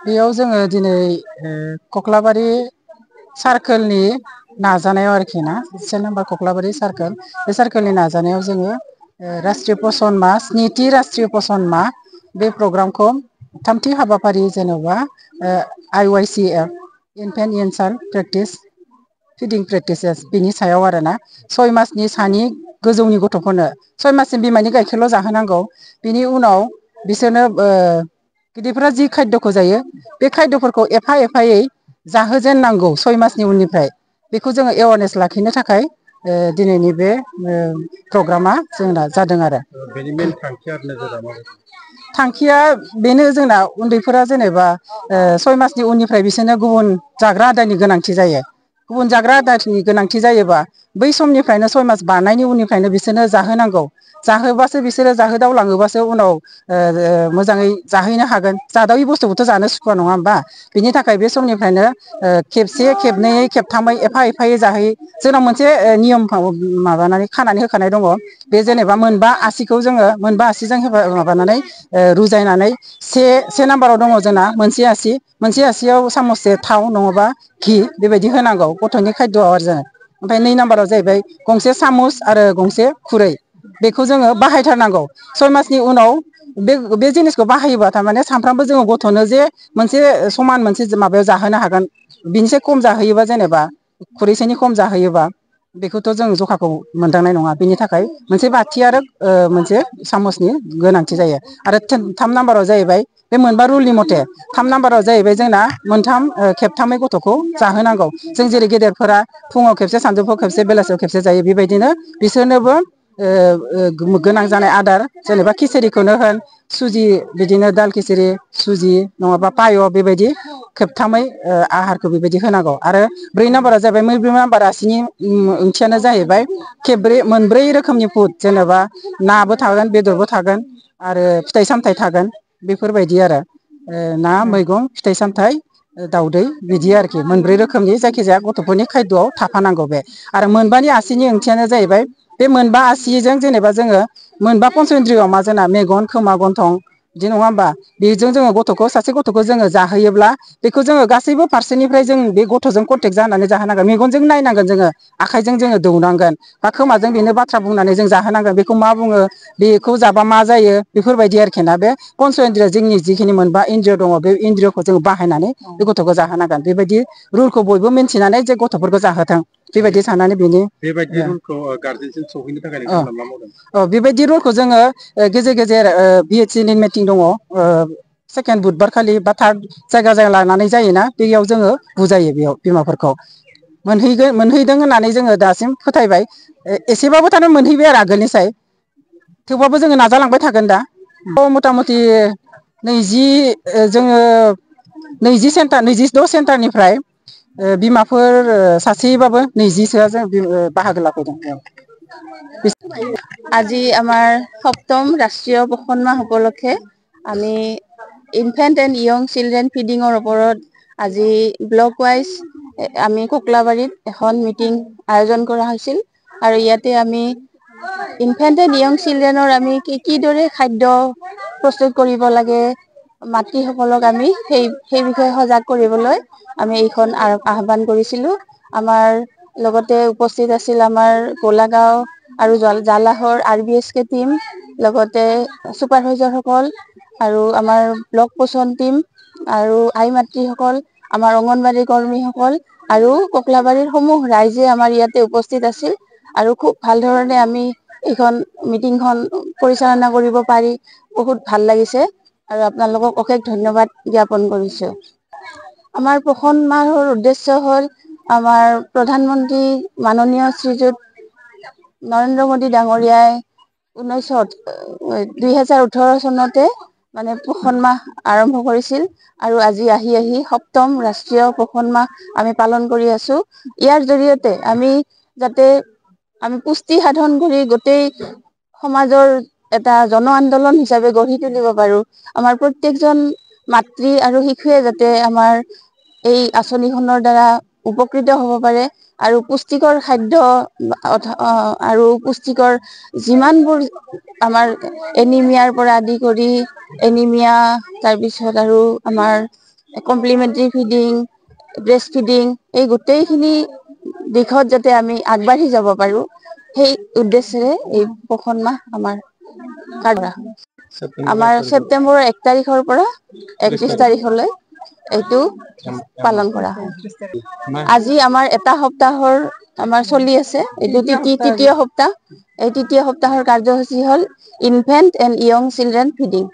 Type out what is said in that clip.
बेयाव जोङो दिनै कक्लाबारि सार्कोलनि नाजानायाव आरोखि ना 1 नाम्बार कक्लाबारि सार्कोल बे सार्कोलनि नाजानायाव जोङो राष्ट्रीय पोषण माह स्निथि राष्ट्रीय पोषण माह बे प्रग्रामखौ थामथि हाबाफारि जेन'बा IYCF infant and child practice feeding practices बिनि सायाव आरोना 6 मासनि सानि गोजौनि गथ'फोरनो 6 माससिम बिमानि गाइखेरल' जाहोनांगौ बिनि उनाव बिसोरनो गिदिरफोरा जि खायद'खौ जायो बे खायद'फोरखौ एफा एफायै जाहोजेननांगौ 6 मासनि उननिफ्राय बेखौ जोङो एवारनेस लाखिनो थाखाय दिनैनि बे प्रग्रामा जोंना जादों आरो बेनि मेन थांखिया आरो नोजोरा माबायदि? थांखिया बेनो जोंना उन्दैफोरा जेनेबा 6 मासनि उननिफ्राय बिसोरनो गुबुन जाग्रा आदारनि गोनांथि जायो गुबुन जाग्रा आदारनि गोनांथि जायोबा बै समनिफ्रायनो 6 मास बारनायनि उननिफ्रायनो बिसोरनो जाहोनांगौ जाहोबासो बिसोरो जाहोदावलाङोबासो उनाव मोजाङै जाहैनो हागोन जादावि बुस्थुखौथ' जानो सुखुवा नङा होमबा बिनि थाखाय बे समनिफ्रायनो खेबसे खेबनैयै खेबथामै एफा एफायै जाहोयो जोंनाव मोनसे नियम माबानानै खानानै होखानाय दङ बे जेनेबा मोनबा आसिखौ जोङो मोनबा आसिजों माबानानै रुजायनानै से नाम्बाराव दङ जोंना मोनसे आसियाव सामससे थाव नङाबा घि बेबायदि होनांगौ गथ'नि खायद'आव आरो जोङो ओमफ्राय 2 नाम्बाराव जाहैबाय गंसे सामुस आरो गंसे खुरै बेखौ जोङो बाहायथारनांगौ 6 मासनि उनाव बे जिनिसखौ बाहायोबा थारमाने सानफ्रामबो जोङो गथ'नो जे मोनसे समान मोनसे माबायाव जाहोनो हागोन बिनिसाय खम जाहोयोबा जेनेबा खुरैसेनि खम जाहोयोबा बेखौथ' जों जखाखौ मोनदांनाय नङा बिनि थाखाय मोनसे बाथि आरो मोनसे सामसनि गोनांथि जायो आरो 3 नाम्बाराव जाहैबाय बे मोनबा रुलनि मथे 3 नाम्बाराव जाहैबाय जोंना खेबथामै गथ'खौ जाहोनांगौ जों जेरै गेदेरफोरा फुङाव खेबसे सानजौफुआव खेबसे बेलासियाव खेबसे जायो बेबायदिनो बिसोरनोबो गोनां जानाय आदार जेनेबा खिसारिखौनो होन सुजि बिदिनो दाल खिसारि सुजि नङाबा पाय बेबायदि खेबथामै आहारखौ बेबायदि होनांगौ आरो 4 नाम्बारा जाबाय 4 नाम्बार आसिनि ओंथियानो जाहैबाय मोनब्रै रोखोमनि फुड जेनेबा नाबो थागोन बेदरबो थागोन आरो फिथाइ सामथाइ थागोन बेफोरबायदि आरो ना मैगं फिथाइ सामथाइ दाउदै बिदि आरोखि मोनब्रै रोखोमनि जायखिजाया गथ'फोरनि खायद'आव थाफानांगौ बे आरो मोनबानि आसिनि ओंथियानो जाहैबाय बे मोनबा आसिजों जेनेबा जोङो मोनबा पन्सन्द्रियाव मा जोंना मेगन खोमा गन्थं बिदि नङा होमबा बेजों जोङो सासे गथ'खौ जोङो जाहोयोब्ला बेखौ जोङो गासैबो फारसेनिफ्राय जों बे गथ'जों कन्टेक्ट जानानै जाहोनांगोन मेगनजों नायनांगोन जोङो आखाइजों जोङो दौनांगोन बा खोमाजों बेनो बाथ्रा बुंनानै जों जाहोनांगोन बेखौ मा बुङो बेखौ जाबा मा जायो बेफोरबायदि आरोखि ना बे पन्स इन्द्रिय जोंनि जिखिनि मोनबा इन्द्रिय दङ बे इन्द्रियखौ जोङो बाहायनानै बे गथ'खौ जाहोनांगोन बेबायदि रुलखौ बयबो मिन्थिनानै जे गथ'फोरखौ जाहोथों बेबायदि साननानै बेबायदि रुलखौ गारजेनसिम सौहैनो थाखाय नोंथांमोना मा मावदों? बेबायदि रुलखौ जोङो गेजेर गेजेर BHC मिटिं दङ सेकेन्ड बुधबार खालि बा थार्ड जायगा लानानै जायोना बेयाव जोङो बुजायो बेयाव बिमाफोरखौ मोनहैदों होननानै जोङो दासिम फोथायबाय एसेबाबो थारमाने मोनहैबाय आरो आगोलनिसाय थेवबाबो जोङो नाजालांबाय थागोन दा मथा मथि 26 सेन्टारनिफ्राय बिमाफोर सासेबाबो 20सोआ जों बाहागो लाफैदों। আজি আমাৰ সপ্তম ৰাষ্ট্ৰীয় পোষণ মাহ উপলক্ষে আমি ইনফেন্ট এণ্ড য়ং চিলড্ৰেন ফিডিঙৰ ওপৰত আজি ব্লক ৱাইজ আমি ককলাবাৰীত এখন মিটিং আয়োজন কৰা হৈছিল আৰু ইয়াতে আমি ইনফেন্ট এণ্ড য়ং চিলড্ৰেনৰ আমি কিদৰে খাদ্য প্ৰস্তুত কৰিব লাগে মাতৃসকলক আমি সেই বিষয়ে সজাগ কৰিবলৈ আমি এইখন আহ্বান কৰিছিলো। আমাৰ লগতে উপস্থিত আছিল আমাৰ গোলাগাঁও আৰু জালাহৰ RBSK টিম লগতে চুপাৰভাইজাৰসকল আৰু আমাৰ ব্লক পোষণ টিম আৰু আই মাতৃসকল আমাৰ অংগনবাদী কৰ্মীসকল আৰু ককলাবাৰীৰ সমূহ ৰাইজে আমাৰ ইয়াতে উপস্থিত আছিল আৰু খুব ভাল ধৰণে আমি এইখন মিটিংখন পৰিচালনা কৰিব পাৰি বহুত ভাল লাগিছে আৰু আপোনালোকক অশেষ ধন্যবাদ জ্ঞাপন কৰিছো। আমাৰ পোষণ মাহৰ উদ্দেশ্য হ'ল আমাৰ প্ৰধানমন্ত্ৰী মাননীয় শ্ৰীযুত নৰেন্দ্ৰ মোদী ডাঙৰীয়াই 2018 চনতে মানে পোষণ মাহ আৰম্ভ কৰিছিল আৰু আজি আহি সপ্তম ৰাষ্ট্ৰীয় পোষণ মাহ আমি পালন কৰি আছো। ইয়াৰ জৰিয়তে আমি যাতে পুষ্টি সাধন কৰি গোটেই সমাজৰ এটা জন আন্দোলন হিচাপে গঢ়ি তুলিব পাৰো। আমাৰ প্ৰত্যেকজন মাতৃ আৰু শিশুৱে যাতে আমাৰ এই আঁচনিখনৰ দ্বাৰা উপকৃত হ'ব পাৰে আৰু পুষ্টিকৰ খাদ্য আৰু পুষ্টিকৰ যিমানবোৰ আমাৰ এনিমিয়াৰ পৰা আদি কৰি এনিমিয়া তাৰপিছত আৰু আমাৰ কমপ্লিমেণ্টাৰী ফিডিং, ব্ৰেষ্ট ফিডিং, এই গোটেইখিনি দিশত যাতে আমি আগবাঢ়ি যাব পাৰো, সেই উদ্দেশ্যেৰে এই পোষণ মাহ আমাৰ কৰা হয়। আমাৰ ছেপ্টেম্বৰৰ 1 তাৰিখৰ পৰা 31 তাৰিখলৈ এইটো পালন কৰা হয়। আজি আমাৰ এটা সপ্তাহৰ আমাৰ চলি আছে, এইটো তৃতীয় সপ্তাহ। এই তৃতীয় সপ্তাহৰ কাৰ্যসূচী হ'ল infant and young children feeding.